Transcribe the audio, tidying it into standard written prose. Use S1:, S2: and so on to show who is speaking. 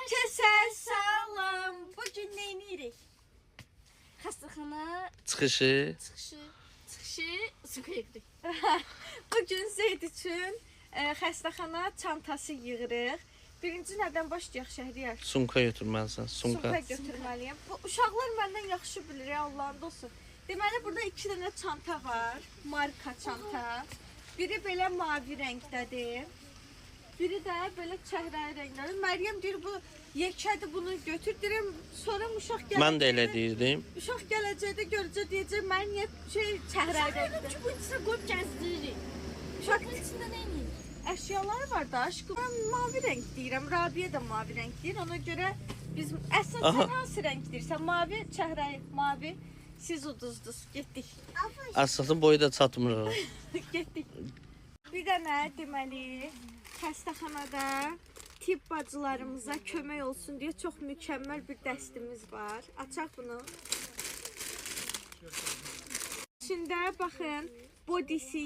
S1: Herkese salam. Bugün ne edirik? Xəstəxana
S2: Çıxışı.
S1: çıxışı. Bugün Zeyd üçün xəstəxana çantası yığırıq. Birinci nədən başlayaq Şəhriyar?
S2: Sumka götürməlisən.
S1: Sumka götürməliyəm. Bu uşaqlar məndən yaxşı bilir, Allahın olsun. Deməli burada 2 dənə çanta var. Marka çanta. Biri belə mavi rəngdədir. Biri də belə çəhrayı rəngdədir. Məryəm deyir bu yekədir, bunu götür deyirəm. Sonra uşaq gələcək.
S2: Mən də elə deyirdim.
S1: Uşaq gələcəkdə görəcək deyəcək mən niyə çəhrayı rəngdə.
S3: Çünkü içine koyup gezdiririk. Uşakın içinde ne yiyin?
S1: Əşyalar var da aşkım. Mən mavi rəng deyirəm. Rabiyə də mavi rəng deyir. Ona görə biz əslində
S2: Aha.
S1: sən hansı rəng deyirsən? Mavi, çəhrayı, mavi. Siz uduzdunuz. Getdik.
S2: Əsasın boyu da çatmır.
S1: Getdik. Bir dənə deməli xəstəxanada tibb bacılarımıza kömək olsun deyə çox mükəmməl bir dəstimiz var. Açaq bunu. İçində baxın, bodisi,